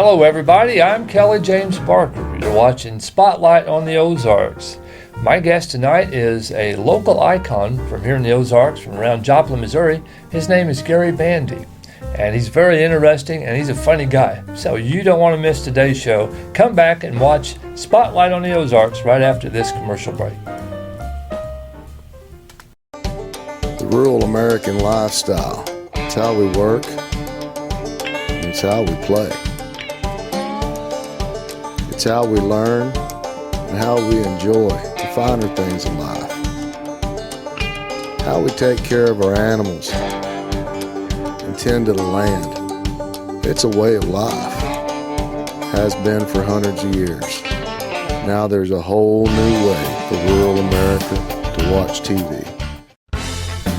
Hello everybody, I'm Kelly James Barker. You're watching Spotlight on the Ozarks. My guest tonight is a local icon from here in the Ozarks, from around Joplin, Missouri. His name is Gary Bandy, and he's very interesting and he's a funny guy. So you don't want to miss today's show. Come back and watch Spotlight on the Ozarks right after this commercial break. The rural American lifestyle. It's how we work, and it's how we play. It's how we learn and how we enjoy the finer things in life. How we take care of our animals and tend to the land. It's a way of life. Has been for hundreds of years. Now there's a whole new way for rural America to watch TV.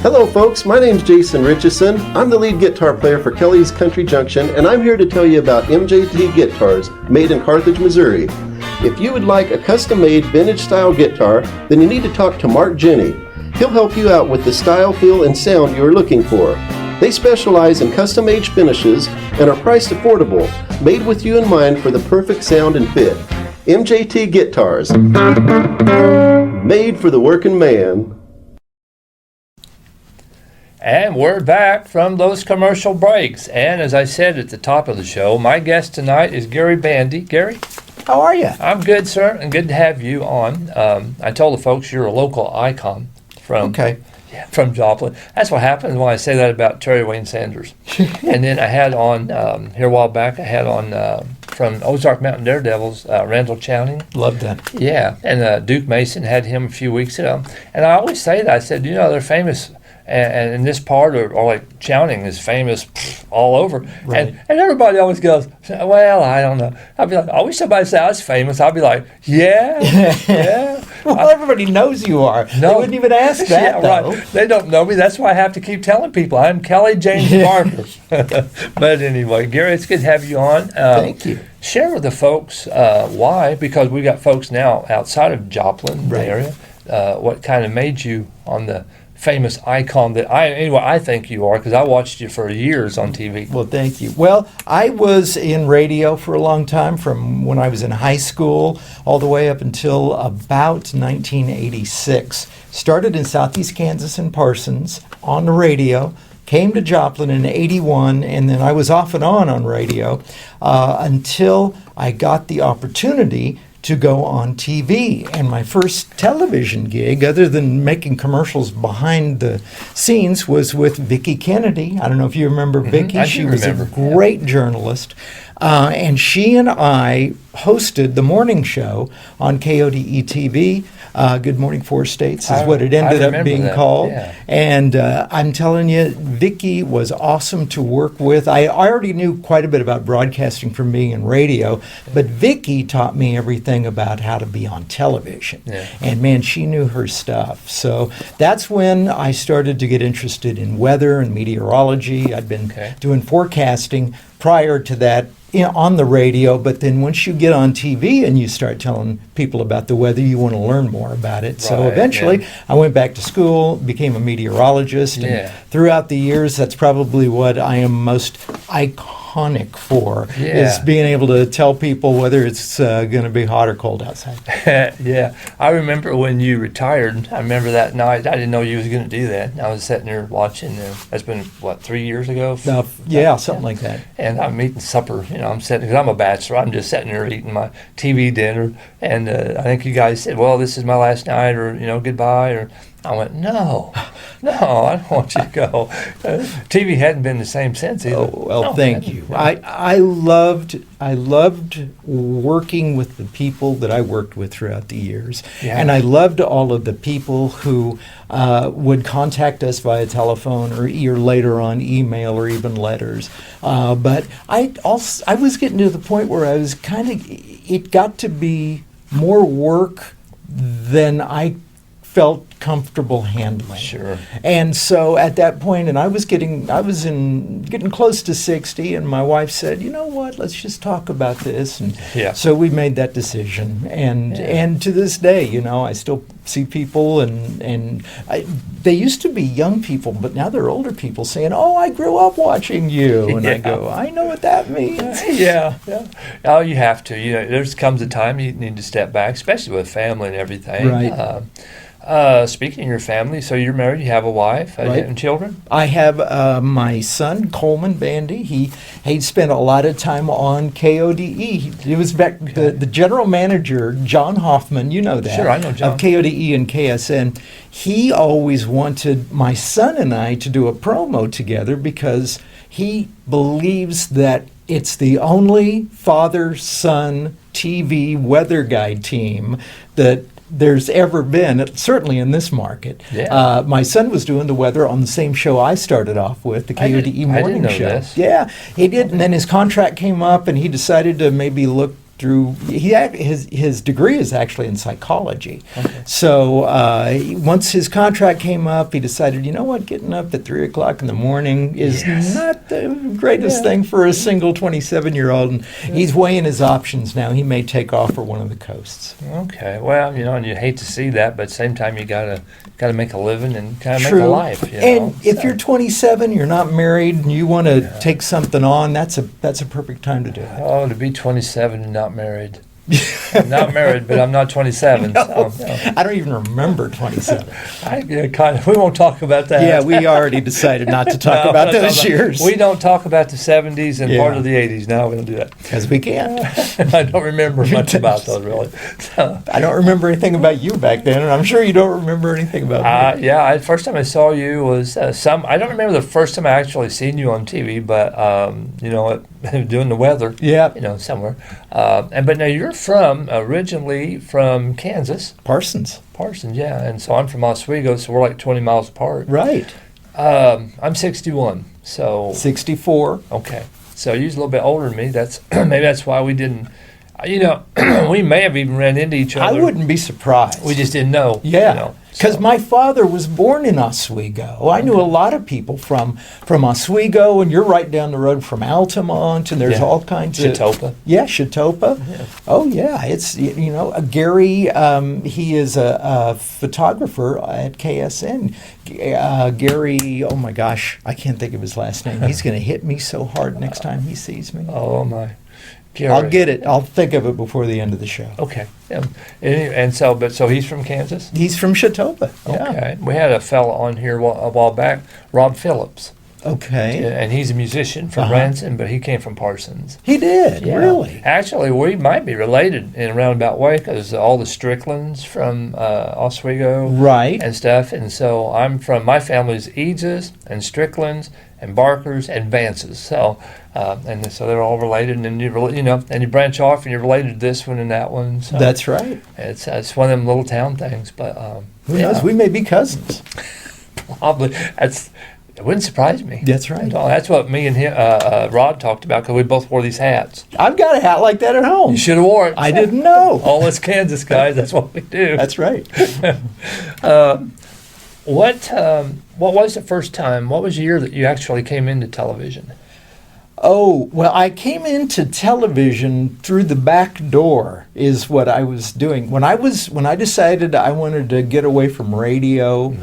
Hello folks, my name's Jason Richardson. I'm the lead guitar player for Kelly's Country Junction, and I'm here to tell you about MJT guitars made in Carthage, Missouri. If you would like a custom-made vintage-style guitar, then you need to talk to Mark Jenny. He'll help you out with the style, feel, and sound you are looking for. They specialize in custom-made finishes and are priced affordable, made with you in mind for the perfect sound and fit. MJT guitars, made for the working man. And we're back from those commercial breaks. And as I said at the top of the show, my guest tonight is Gary Bandy. Gary? How are you? I'm good, sir, and good to have you on. I told the folks you're a local icon from Joplin. That's what happens when I say that about Terry Wayne Sanders. And then I had on, here a while back, from Ozark Mountain Daredevils, Randall Chowning. Love that. Yeah, and Duke Mason had him a few weeks ago. And I always say that. I said, they're famous. And in this part, or like Chowning is famous all over. Right. And everybody always goes, well, I don't know. I'd be like, I wish somebody said I was famous. I'd be like, yeah. Well, everybody knows you are. They wouldn't even ask that, though. Right. They don't know me. That's why I have to keep telling people I'm Kelly James Barker. But anyway, Gary, it's good to have you on. Thank you. Share with the folks why, because we got folks now outside of Joplin area. What kind of made you on the famous icon that I think you are, because I watched you for years on TV. Well, thank you. Well, I was in radio for a long time, from when I was in high school all the way up until about 1986. Started in Southeast Kansas in Parsons on the radio. Came to Joplin in 81, and then I was off and on radio until I got the opportunity to go on TV. And my first television gig, other than making commercials behind the scenes, was with Vicki Kennedy. I don't know if you remember Vicki. She was a great journalist. And she and I hosted the morning show on KODE TV. Good Morning Four States is what it ended up being called. Yeah. And I'm telling you, Vicki was awesome to work with. I already knew quite a bit about broadcasting from being in radio, but Vicki taught me everything about how to be on television. Yeah. And man, she knew her stuff. So that's when I started to get interested in weather and meteorology. I'd been doing forecasting prior to that, on the radio, but then once you get on TV and you start telling people about the weather, you want to learn more about it. So eventually I went back to school, became a meteorologist, and throughout the years, that's probably what I am most iconic for, is being able to tell people whether it's going to be hot or cold outside. I remember when you retired. I remember that night. I didn't know you was going to do that. I was sitting there watching. That's been, 3 years ago? Something like that. And I'm eating supper. I'm sitting, because I'm a bachelor. I'm just sitting there eating my TV dinner. And I think you guys said, well, this is my last night, or, goodbye, or I went, no, I don't want you to go. TV hadn't been the same since either. Oh, well, thank you. I loved working with the people that I worked with throughout the years. Yeah. And I loved all of the people who would contact us via telephone or later on email or even letters. But I was getting to the point where I was it got to be more work than I felt comfortable handling. Sure. And so at that point, and I was getting close to 60, and my wife said, you know what, let's just talk about this. And Yeah. so we made that decision. And to this day, you know, I still see people, and they used to be young people, but now they're older people saying, oh, I grew up watching you. And I go, I know what that means. Yeah. Oh, you have to. You know, there comes a time you need to step back, especially with family and everything. Right. Speaking of your family, so you're married, you have a wife, Right. and children? I have my son, Coleman Bandy. He spent a lot of time on KODE. He was back the general manager, John Hoffman, you know that. Sure, I know John. Of KODE and KSN. He always wanted my son and I to do a promo together because he believes that it's the only father-son TV weather guide team that there's ever been, certainly in this market. Yeah. My son was doing the weather on the same show I started off with, the KODE I morning didn't know show. this. Yeah, he did, and then his contract came up, and he decided to maybe look through. His degree is actually in psychology. Okay. So once his contract came up, he decided, you know what, getting up at 3 o'clock in the morning is Yes. not the greatest thing for a single 27-year-old, and he's weighing his options now. He may take off for one of the coasts. Okay. Well, you know, and you hate to see that, but at the same time, you gotta make a living and kind of make True. a life. You know? And if So- you're 27, you're not married, and you want to take something on, that's a perfect time to do it. Oh, to be 27 and not married. I'm not married, but I'm not 27. So, I don't even remember 27. we won't talk about that. Yeah, we already decided not to talk No, about we're not those talking years. We don't talk about the 70s and Yeah. part of the 80s. No, we don't do that. Because we can't. I don't remember much about those, really. So, I don't remember anything about you back then, and I'm sure you don't remember anything about me. yeah, first time I saw you was I don't remember the first time I actually seen you on TV, but you know, doing the weather. Yeah. You know, somewhere. But now you're originally from Kansas, Parsons. yeah, and so I'm from Oswego, so we're like 20 miles apart. Right. I'm 61, so 64. okay. So you're a little bit older than me. That's maybe that's why we didn't. You know, we may have even ran into each I other. wouldn't be surprised. We just didn't know. Yeah, You know, because so. my father was born in Oswego. I knew a lot of people from Oswego, and you're right down the road from Altamont, and there's Yeah. all kinds of Chitopa. Yeah, Chitopa. Yeah. Oh yeah, it's Gary. He is a photographer at KSN. Gary. Oh my gosh, I can't think of his last name. He's going to hit me so hard next time he sees me. Oh my. Gary. I'll get it. I'll think of it before the end of the show. Okay. Yeah. And so he's from Kansas. He's from Chitopa. Yeah. Okay. We had a fella on here a while back, Rob Phillips. Okay. And he's a musician from Uh-huh. Branson, but he came from Parsons. He did. Yeah. Really. Actually, we might be related in a roundabout way because all the Stricklands from Oswego Right. and stuff. And so my family's Eads and Stricklands and Barkers and Vances. So, and so they're all related. And then and you branch off and you're related to this one and that one. So That's right. it's one of them little town things. But Who knows? We may be cousins. probably it wouldn't surprise me. That's right. That's what me and him, Rod talked about because we both wore these hats. I've got a hat like that at home. You should have wore it. I didn't know. All us Kansas guys, that's what we do. That's right. What was the first time? What was the year that you actually came into television? Oh, well, I came into television through the back door is what I was doing. When I decided I wanted to get away from radio,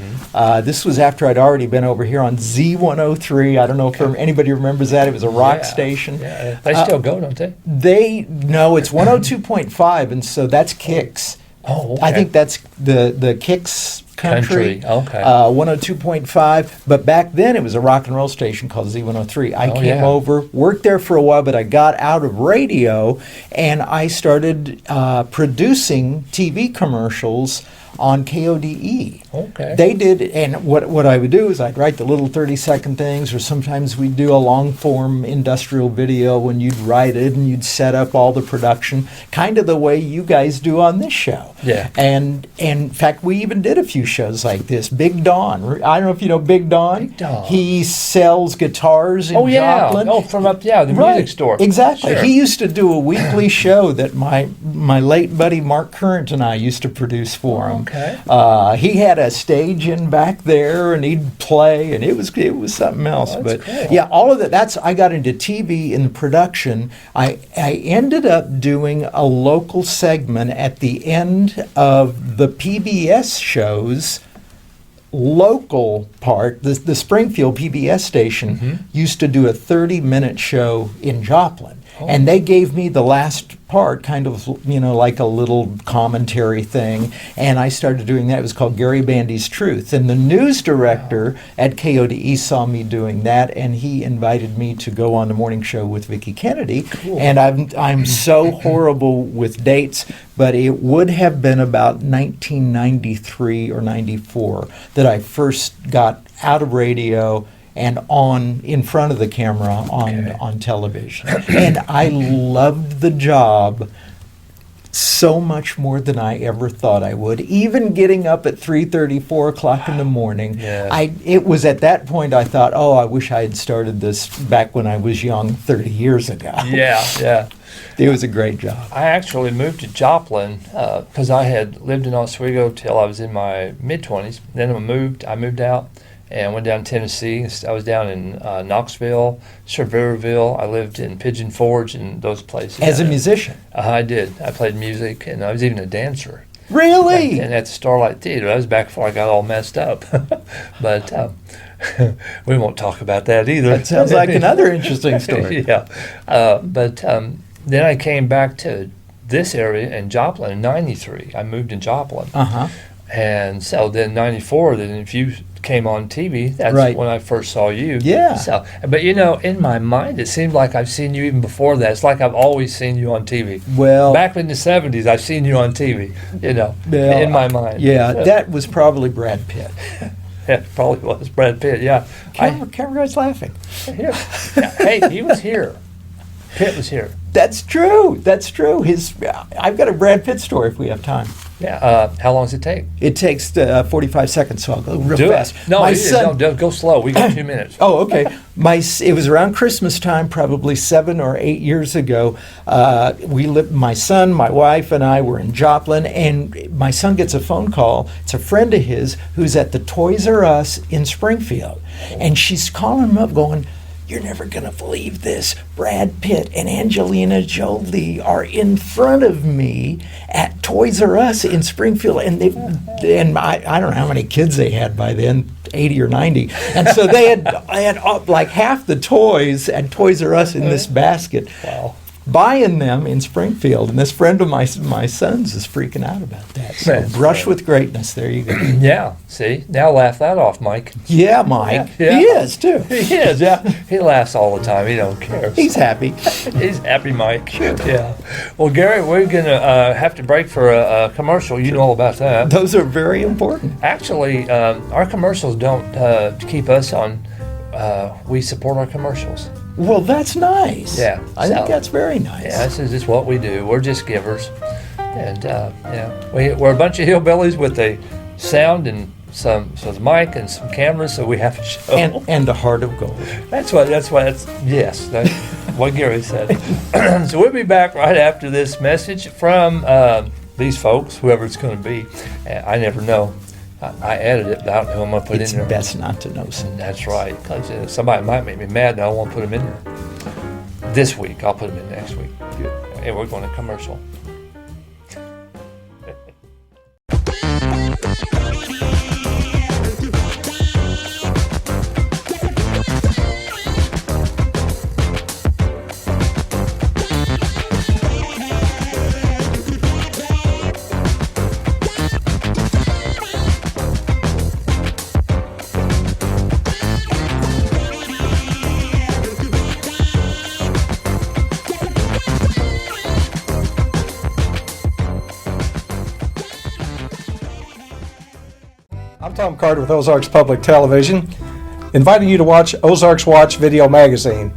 this was after I'd already been over here on Z103. I don't know if anybody remembers that. It was a rock station. Yeah, they still go, don't they? No, it's 102.5, and so that's Kicks. Oh, okay. I think that's the Kicks country. Okay. 102.5. But back then it was a rock and roll station called Z103. I came over, worked there for a while, but I got out of radio and I started producing TV commercials on KODE. Okay. They did, and what I would do is I'd write the little 30-second things, or sometimes we'd do a long-form industrial video when you'd write it and you'd set up all the production, kind of the way you guys do on this show. Yeah. And in fact, we even did a few shows like this. Big Don. I don't know if you know Big Don. Big Don. He sells guitars in Joplin. Oh, from up, the music store. Exactly. Sure. He used to do a weekly show that my late buddy Mark Current and I used to produce for him. Okay. He had a stage in back there, and he'd play, and it was something else. Oh, but cool. yeah, all of that. I got into TV in production. I ended up doing a local segment at the end of the PBS shows. Local part, the Springfield PBS station used to do a 30-minute show in Joplin. And they gave me the last part, kind of, like a little commentary thing. And I started doing that. It was called Gary Bandy's Truth. And the news director at KODE saw me doing that, and he invited me to go on the morning show with Vicki Kennedy. Cool. And I'm so horrible with dates, but it would have been about 1993 or 94 that I first got out of radio and on in front of the camera on television. And I loved the job so much more than I ever thought I would. Even getting up at 3:30, 4 o'clock in the morning. Yeah. It was at that point I thought, I wish I had started this back when I was young 30 years ago. Yeah. It was a great job. I actually moved to Joplin because I had lived in Oswego till I was in my mid-20s. Then I moved out and went down to Tennessee. I was down in Knoxville, Sevierville. I lived in Pigeon Forge and those places. As a musician? I did. I played music, and I was even a dancer. Really? And at the Starlight Theater. That was back before I got all messed up. But we won't talk about that either. That sounds like another interesting story. Yeah. But then I came back to this area in Joplin in 93. I moved in Joplin. Uh-huh. And so then 94, then if you came on TV, that's right. when I first saw you. Yeah. So, but in my mind, it seemed like I've seen you even before that. It's like I've always seen you on TV. Well, back in the 70s, I've seen you on TV, well, in my mind. Yeah, so, that was probably Brad Pitt. Yeah, probably was Brad Pitt, yeah. Camera guy's laughing. Yeah. Hey, he was here. Pitt was here. That's true. I've got a Brad Pitt story if we have time. Yeah. How long does it take? It takes 45 seconds, so I'll go real fast. No, go slow. We got 2 minutes. Oh, okay. It was around Christmas time, probably 7 or 8 years ago. My son, my wife, and I were in Joplin, and my son gets a phone call. It's a friend of his who's at the Toys R Us in Springfield, and she's calling him up, going, "You're never going to believe this. Brad Pitt and Angelina Jolie are in front of me at Toys R Us in Springfield." And I don't know how many kids they had by then, 80 or 90. And so I had like half the toys at Toys R Us in this basket. Wow. Buying them in Springfield, and this friend of my son's is freaking out about that. So brush with greatness. There you go. Yeah. See, now laugh that off, Mike. Yeah, Mike. Yeah. He is too. He is. Yeah. He laughs all the time. He don't care. He's happy. He's happy, Mike. Yeah. Well, Gary, we're gonna have to break for a commercial. You know all about that. Those are very important. Actually, our commercials don't keep us on. We support our commercials. Well, that's nice. Yeah. I think that's very nice. Yeah, this is just what we do. We're just givers. And, we're a bunch of hillbillies with a sound and some mic and some cameras, so we have a show. And a heart of gold. It's best not to know. That's right, because somebody might make me mad and I don't want to put them in there. This week, I'll put them in next week. Good. And we're going to commercial. I'm Tom Carter with Ozarks Public Television, inviting you to watch Ozarks Watch Video Magazine.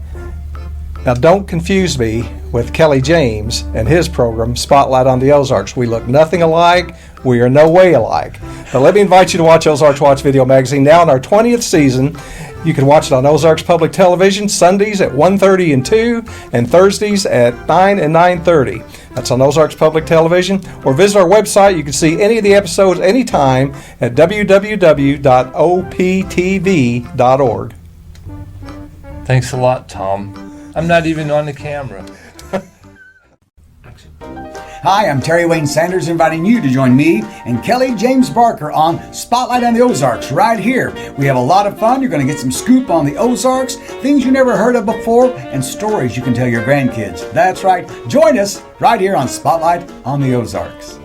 Now, don't confuse me with Kelly James and his program, Spotlight on the Ozarks. We look nothing alike. We are no way alike. But let me invite you to watch Ozarks Watch Video Magazine now in our 20th season. You can watch it on Ozarks Public Television Sundays at 1:30 and 2, and Thursdays at 9 and 9:30. That's on Ozarks Public Television. Or visit our website. You can see any of the episodes anytime at www.optv.org. Thanks a lot, Tom. I'm not even on the camera. Hi, I'm Terry Wayne Sanders, inviting you to join me and Kelly James Barker on Spotlight on the Ozarks right here. We have a lot of fun. You're going to get some scoop on the Ozarks, things you never heard of before, and stories you can tell your grandkids. That's right. Join us right here on Spotlight on the Ozarks.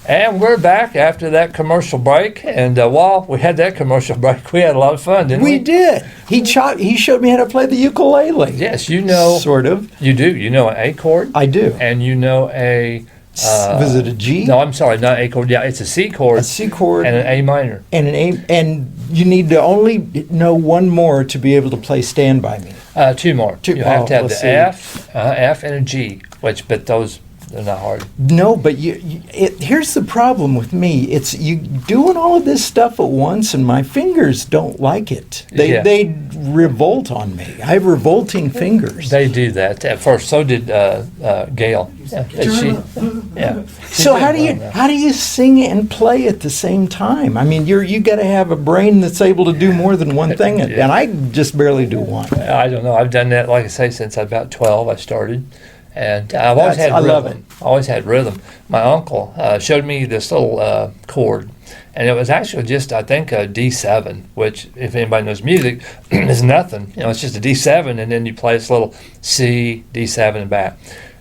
And we're back after that commercial break. And while we had that commercial break, we had a lot of fun, didn't we? We did. He showed me how to play the ukulele. Yes, you know. Sort of. You do. You know an A chord. I do. And you know a... was it a G? No, I'm sorry, not A chord. Yeah, it's a C chord. A C chord. And an A minor. And an A. And you need to only know one more to be able to play Stand By Me. Two more. You have to have the F and a G, but those... They're not hard. No, but here's the problem with me. It's you doing all of this stuff at once, and my fingers don't like it. They revolt on me. I have revolting fingers. They do that at first. So did Gail. Yeah. So how do you sing and play at the same time? I mean, you got to have a brain that's able to do more than one thing, and I just barely do one. I don't know. I've done that, like I say, since about 12. I started. And I've always had rhythm. I love it. Always had rhythm. My uncle showed me this little chord, and it was actually just, I think, a D7, which, if anybody knows music, is nothing. You know, it's just a D7, and then you play this little C, D7, and back.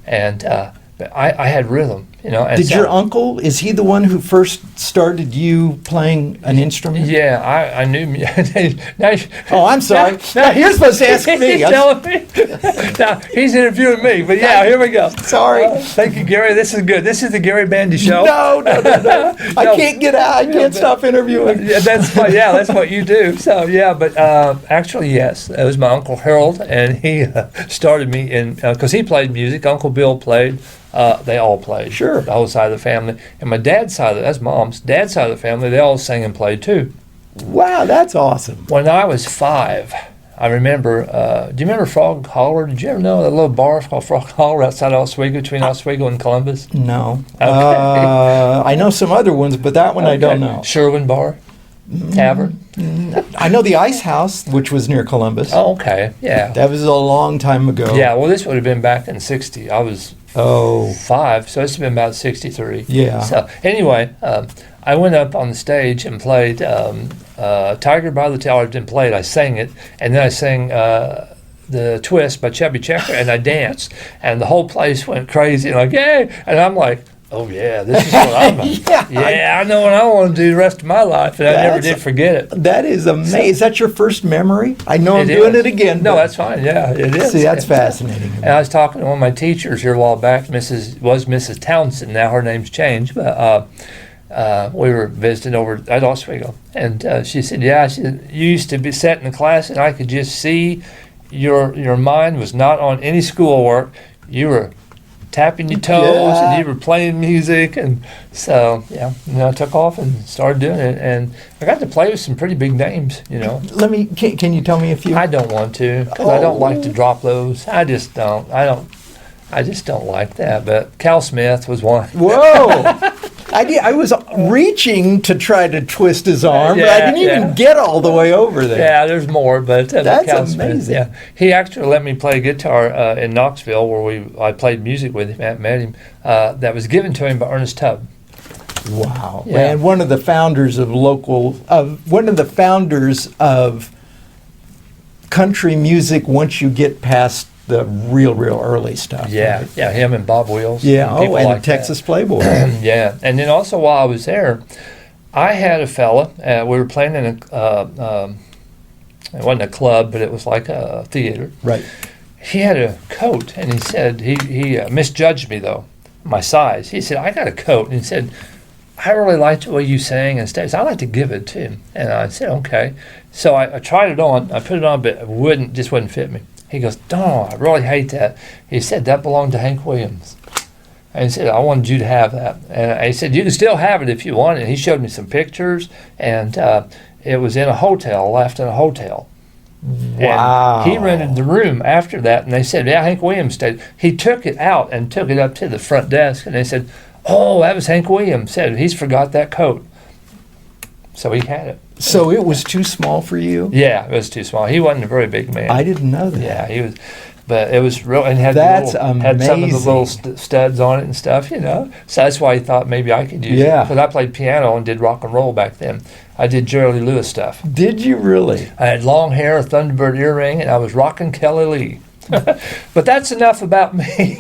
And I had rhythm. You know, did your uncle, is he the one who first started you playing an instrument? Yeah, I knew. Oh, I'm sorry. Now you're supposed to ask me. He's telling me. Now, he's interviewing me, but yeah, here we go. Sorry. Thank you, Gary. This is good. This is the Gary Bandy Show. No. I can't get out. I can't stop interviewing. Yeah, that's what you do. So, yeah, but actually, yes. It was my Uncle Harold, and he started me in, because he played music. Uncle Bill played. They all played. Sure. The whole side of the family. And my dad's side, that's Mom's, dad's side of the family, they all sang and played too. Wow, that's awesome. When I was 5, I remember, do you remember Frog Holler? Did you ever know that little bar called Frog Holler outside Oswego, between Oswego and Columbus? No. Okay. I know some other ones, but that one I don't know. Sherwin Bar? Tavern? I know the Ice House, which was near Columbus. Oh, okay. Yeah. That was a long time ago. Yeah, well, this would have been back in 60. I was 5, so it's been about 63. Yeah. So anyway, I went up on the stage and played Tiger by the Tail. I didn't play it, I sang it, and then I sang the Twist by Chubby Checker, and I danced, and the whole place went crazy, and like, yay! And I'm like, oh yeah, this is what I'm I know what I want to do the rest of my life, and I never did forget it. That is amazing. Is that your first memory? I know I'm doing it again. No, that's fine. Yeah, it is. See, that's fascinating. And I was talking to one of my teachers here a while back. Mrs. Townsend. Now her name's changed, but we were visiting over at Oswego, and she said, "Yeah, you used to be sitting in class, and I could just see your mind was not on any schoolwork. You were tapping your toes, and you were playing music." And so, I took off and started doing it, and I got to play with some pretty big names, you know. Can you tell me a few? I don't want to, because I don't like to drop those. I just don't like that. But Cal Smith was one. Whoa! I was reaching to try to twist his arm, but I didn't even get all the way over there. Yeah, there's more, but that's Cal amazing. Smith, he actually let me play guitar in Knoxville, where I played music with him. I met him. That was given to him by Ernest Tubb. Wow! Yeah. And one of the founders of country music. Once you get past the real early stuff. Yeah, right? Yeah, him and Bob Wills. Yeah, and like Texas Playboy. Yeah, and then also while I was there, I had a fella. We were playing in it wasn't a club, but it was like a theater. Right. He had a coat, and he said he misjudged me though, my size. He said, "I got a coat," and he said, "I really liked the way you sang and stuff. So I'd like to give it to him." And I said, "Okay." So I tried it on. I put it on, but it just wouldn't fit me. He goes, "No, I really hate that." He said, "That belonged to Hank Williams." And he said, "I wanted you to have that." And he said, "You can still have it if you want it." And he showed me some pictures, and it was in a hotel, left in a hotel. Wow. And he rented the room after that, and they said, yeah, Hank Williams stayed. He took it out and took it up to the front desk, and they said, oh, that was Hank Williams. Said he's forgot that coat. So he had it. So it was too small for you? Yeah, it was too small. He wasn't a very big man. I didn't know that. Yeah, he was. But it was real, and had That's had some of the little amazing. studs on it and stuff, you know. So that's why he thought maybe I could use it. Yeah. Because I played piano and did rock and roll back then. I did Jerry Lee Lewis stuff. Did you really? I had long hair, a Thunderbird earring, and I was rocking Kelly Lee. But that's enough about me.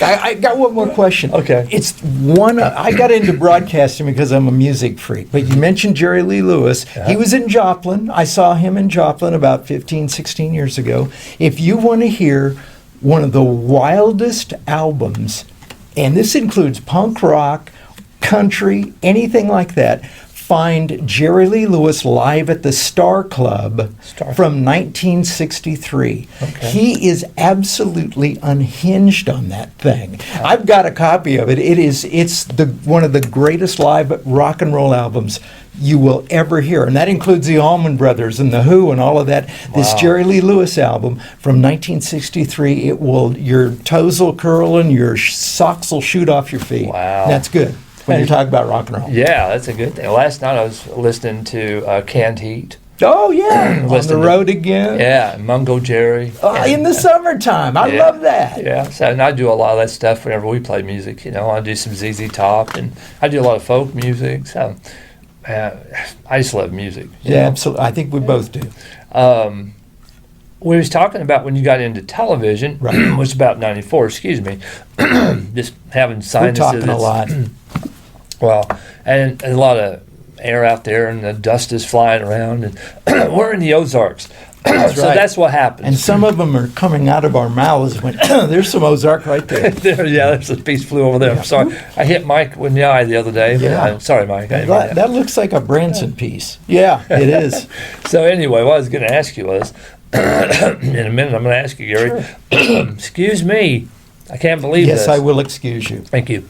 I got one more question. Okay. It's one. I got into broadcasting because I'm a music freak. But you mentioned Jerry Lee Lewis. He was in Joplin. I saw him in Joplin about 15, 16 years ago. If you want to hear one of the wildest albums, and this includes punk rock, country, anything like that, find Jerry Lee Lewis live at the Star Club from 1963. Okay. He is absolutely unhinged on that thing. I've got a copy of it. It's one of the greatest live rock and roll albums you will ever hear, and that includes the Allman Brothers and the Who and all of that. This Jerry Lee Lewis album from 1963. Your toes will curl and your socks will shoot off your feet. Wow. That's good when you talk about rock and roll. Yeah, that's a good thing. Last night I was listening to Canned Heat. Oh yeah, on the Listening to- road again. Yeah, Mungo Jerry. In the summertime, I Yeah. love that. Yeah, so and I do a lot of that stuff whenever we play music. You know, I do some ZZ Top, and I do a lot of folk music. So I just love music. you Yeah, know. absolutely. I think we both do. We was talking about when you got into television, Right. was about 94, excuse me, just having We're sinuses. talking a lot. Well, and a lot of air out there, and the dust is flying around, and we're in the Ozarks. So right. that's what happens. And some of them are coming out of our mouths when there's some Ozark right there. There's a piece flew over there. I'm sorry. I hit Mike in the eye the other day. But Yeah. I'm sorry, Mike. I didn't mean that. That looks like a Branson piece. Yeah, it is. So anyway, what I was going to ask you was, in a minute I'm going to ask you, Gary. Excuse me. I can't believe Yes, this. I will excuse you. Thank you.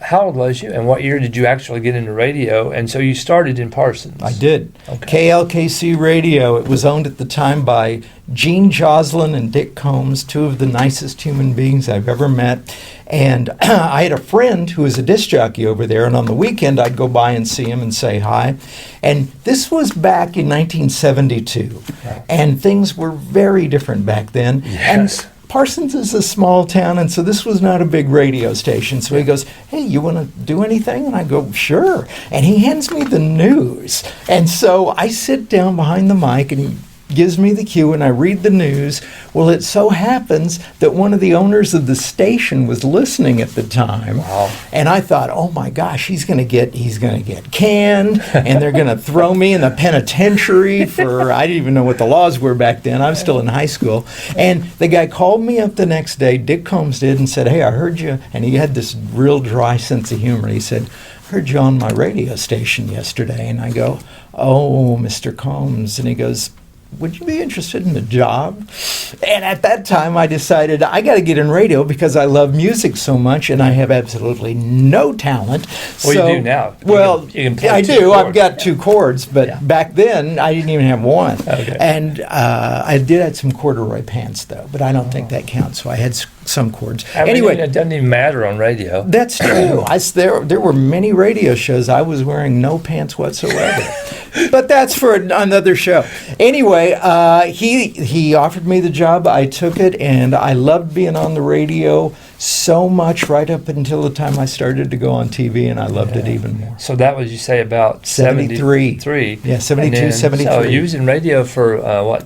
How old was you, and what year did you actually get into radio? And so you started in Parsons. I did. Okay. KLKC Radio. It was owned at the time by Gene Joslin and Dick Combs, two of the nicest human beings I've ever met. And I had a friend who was a disc jockey over there, and on the weekend I'd go by and see him and say hi. And this was back in 1972, and things were very different back then. Yes. And Parsons is a small town, and so this was not a big radio station. So he goes, hey, you want to do anything? And I go, sure. And he hands me the news. And so I sit down behind the mic, and he gives me the cue, and I read the news. Well, it so happens that one of the owners of the station was listening at the time. Wow. And I thought, oh my gosh, he's going to get canned, and they're going to throw me in the penitentiary for, I didn't even know what the laws were back then. I was still in high school. And the guy called me up the next day, Dick Combs did, and said, hey, I heard you. And he had this real dry sense of humor. He said, I heard you on my radio station yesterday. And I go, oh, Mr. Combs. And he goes, would you be interested in a job? And at that time, I decided I got to get in radio because I love music so much, and I have absolutely no talent. Well, you do now. Well, You can play I two do. I've chords. got two chords, but Yeah. back then I didn't even have one. Okay. And I did have some corduroy pants, though, but I don't think that counts. So I had some chords. I mean, Anyway, it doesn't even matter on radio. that's true. There were many radio shows I was wearing no pants whatsoever. But that's for another show. Anyway, he offered me the job. I took it, and I loved being on the radio so much right up until the time I started to go on TV, and I loved it even more. So that was, you say, about 73. 73. Yeah, 72, And then, 73. So you was in radio for,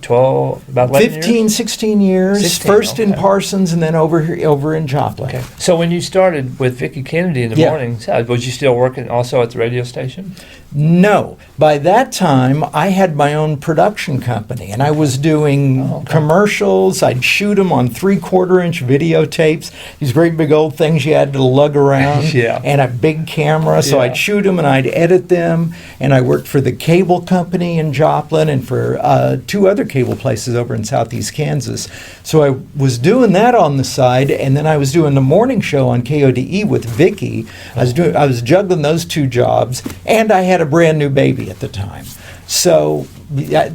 12, about 11 15, years? 16 years. 16, First in okay. Parsons, and then over in Joplin. Okay. So when you started with Vicki Kennedy in the Yeah. mornings, was you still working also at the radio station? No. By that time, I had my own production company, and I was doing commercials. I'd shoot them on 3/4-inch videotapes, these great big old things you had to lug around, Yeah. and a big camera. So Yeah. I'd shoot them, and I'd edit them, and I worked for the cable company in Joplin and for two other cable places over in southeast Kansas. So I was doing that on the side, and then I was doing the morning show on KODE with Vicki. I was juggling those two jobs, and I had a a brand new baby at the time. So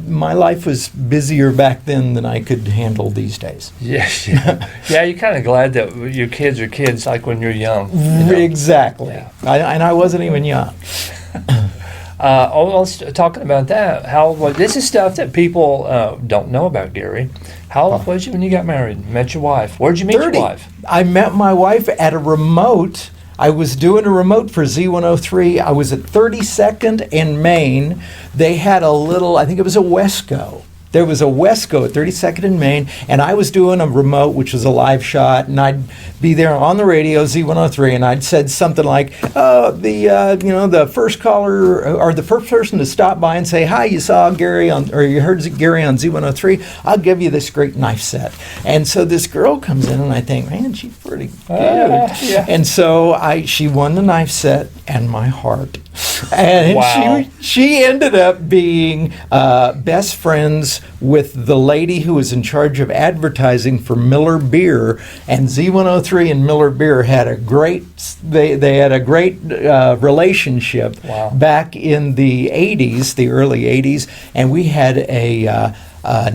my life was busier back then than I could handle these days. Yeah, you're kind of glad that your kids are kids like when you're young. Exactly. Yeah. And I wasn't even young. Talking about that, this is stuff that people don't know about Gary. How old was you when you got married? Met your wife? Where'd you meet 30. your wife? I met my wife at a remote. I was doing a remote for Z103. I was at 32nd in Maine. They had a little, I think it was a Wesco. There was a Wesco at 32nd in Maine, and I was doing a remote, which was a live shot, and I'd be there on the radio, Z103, and I'd said something like, the first caller or the first person to stop by and say, hi, you saw Gary or you heard Gary on Z103, I'll give you this great knife set. And so this girl comes in, and I think, man, she's pretty good. Yeah. And so she won the knife set and my heart. And wow. she ended up being best friends with the lady who was in charge of advertising for Miller Beer, and Z103 and Miller Beer had a great relationship back in the 80s, the early 80s, and we had an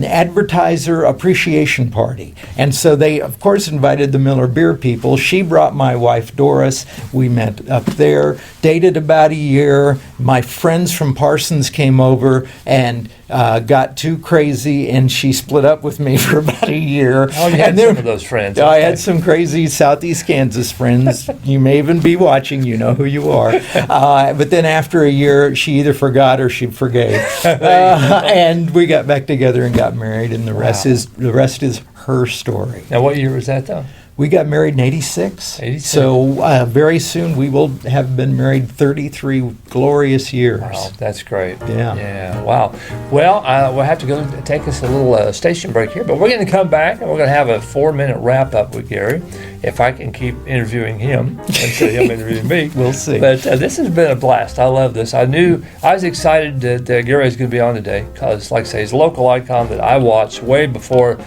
advertiser appreciation party. And so they, of course, invited the Miller Beer people. She brought my wife, Doris. We met up there, dated about a year. My friends from Parsons came over and got too crazy, and she split up with me for about a year. Oh, you had some of those friends. I had some crazy Southeast Kansas friends. You may even be watching. You know who you are. But then after a year, she either forgot or she forgave. And we got back together and got married, and the rest is her story. Now, what year was that, though? We got married in 86. 86. So very soon we will have been married 33 glorious years. Wow, that's great. Yeah. Wow. Well, we'll have to go take us a little station break here, but we're going to come back and we're going to have a 4-minute wrap up with Gary. If I can keep interviewing him instead of him interviewing me. We'll see. But this has been a blast. I love this. I was excited that Gary was going to be on today because, like I say, he's a local icon that I watched way before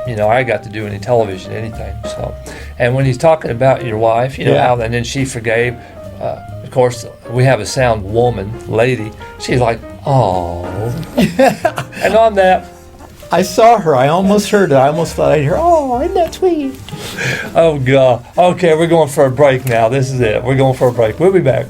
I got to do any television, anything. So, and when he's talking about your wife, how, and then she forgave. Of course, we have a sound lady. She's like, oh. And on that, I saw her. I almost heard it. I almost thought I'd hear, oh, isn't that sweet? Oh, God. Okay, we're going for a break now. This is it. We're going for a break. We'll be back.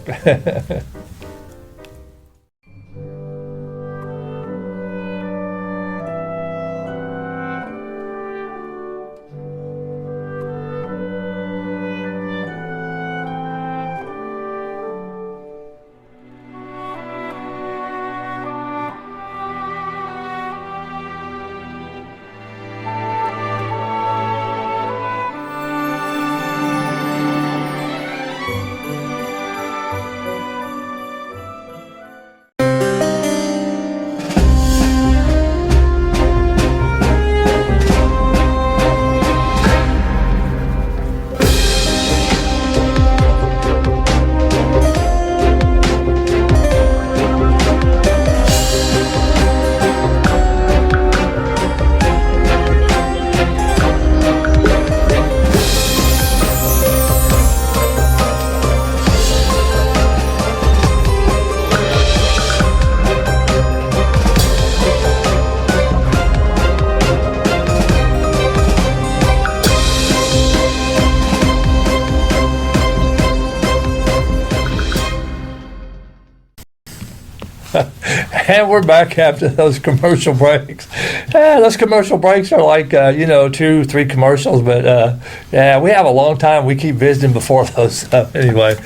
And we're back after those commercial breaks. Those commercial breaks are like, 2-3 commercials, but we have a long time. We keep visiting before those. Anyway,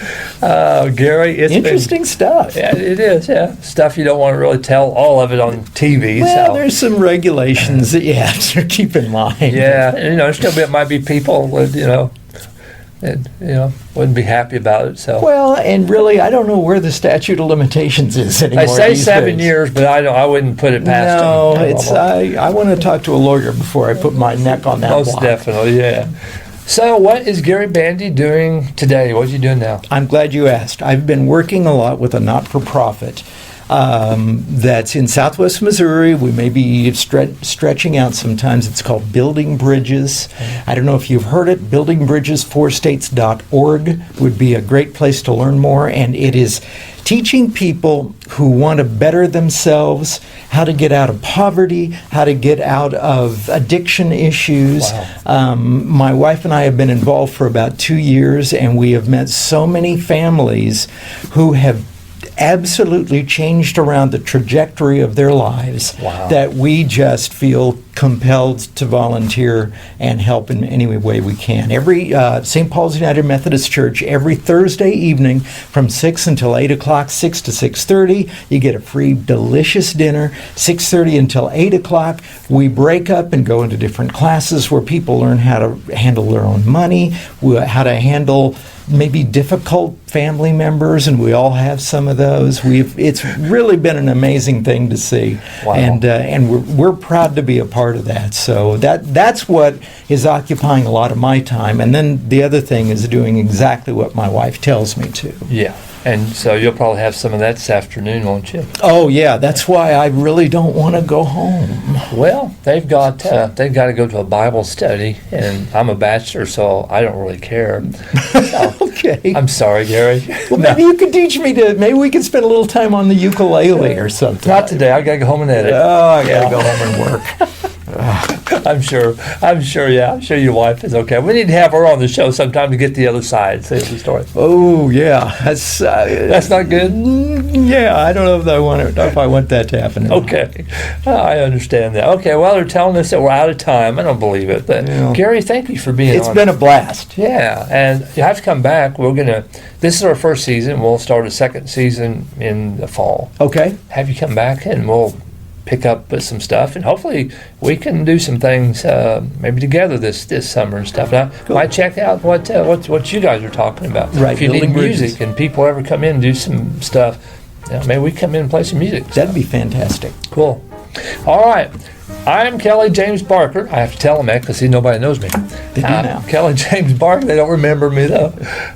Gary, it's interesting stuff. Yeah, it is, yeah. Stuff you don't want to really tell all of it on TV. Well, there's some regulations that you have to keep in mind. Yeah, and, still might be people with, and wouldn't be happy about it. So well, and really, I don't know where the statute of limitations is anymore. They say these 7 days. years, but I wouldn't put it past them. No, it's I want to talk to a lawyer before I put my neck on that. Most block. definitely, yeah. So, what is Gary Bandy doing today? What are you doing now? I'm glad you asked. I've been working a lot with a not-for-profit. that's in Southwest Missouri. We may be stretching out sometimes. It's called Building Bridges. I don't know if you've heard it. buildingbridges4states.org would be a great place to learn more, and it is teaching people who want to better themselves how to get out of poverty, how to get out of addiction issues. Wow. My wife and I have been involved for about 2 years, and we have met so many families who have absolutely changed around the trajectory of their lives. Wow. That we just feel compelled to volunteer and help in any way we can. Every St. Paul's United Methodist Church, every Thursday evening from 6 until 8 o'clock, 6 to 6:30, you get a free delicious dinner. 6:30 until 8 o'clock, we break up and go into different classes where people learn how to handle their own money, how to handle maybe difficult family members, and we all have some of those. It's really been an amazing thing to see. Wow. And we're proud to be a part of that. So that's what is occupying a lot of my time. And then the other thing is doing exactly what my wife tells me to. Yeah. And so you'll probably have some of that this afternoon, won't you? Oh yeah, that's why I really don't want to go home. Well, they've got to go to a Bible study, and I'm a bachelor, so I don't really care. So, Okay. I'm sorry, Gary. Well, maybe you could teach me to. Maybe we could spend a little time on the ukulele or something. Not today. I gotta go home and edit. Oh, I gotta go home and work. I'm sure. Yeah. I'm sure your wife is okay. We need to have her on the show sometime to get the other side. Say the story. Oh yeah, that's not good. Yeah, I don't know if I want that to happen. Okay, I understand that. Okay, well, they're telling us that we're out of time. I don't believe it. But Yeah. Gary, thank you for being on. It's been a blast. Yeah, and you have to come back. This is our first season. We'll start a second season in the fall. Okay. Have you come back, and we'll pick up with some stuff, and hopefully we can do some things maybe together this summer and stuff. Now, might check out what you guys are talking about. Right, If you need building music bridges. and people ever come in and do some stuff, maybe we come in and play some music. That'd be fantastic. Cool. All right. I'm Kelly James Barker. I have to tell them that because nobody knows me. They do now. Kelly James Barker. They don't remember me though.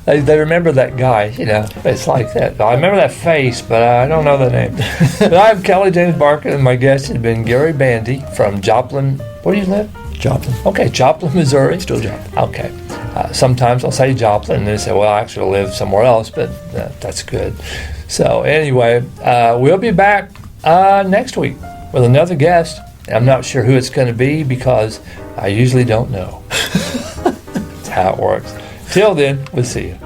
They remember that guy. It's like that. I remember that face, but I don't know the name. But I'm Kelly James Barker, and my guest has been Gary Bandy from Joplin. Where do you live? Joplin. Okay, Joplin, Missouri. Still Joplin. Okay. Sometimes I'll say Joplin, and they say, well, I actually live somewhere else, but that's good. So anyway, we'll be back next week with another guest. I'm not sure who it's going to be because I usually don't know. That's how it works. Till then, we'll see you.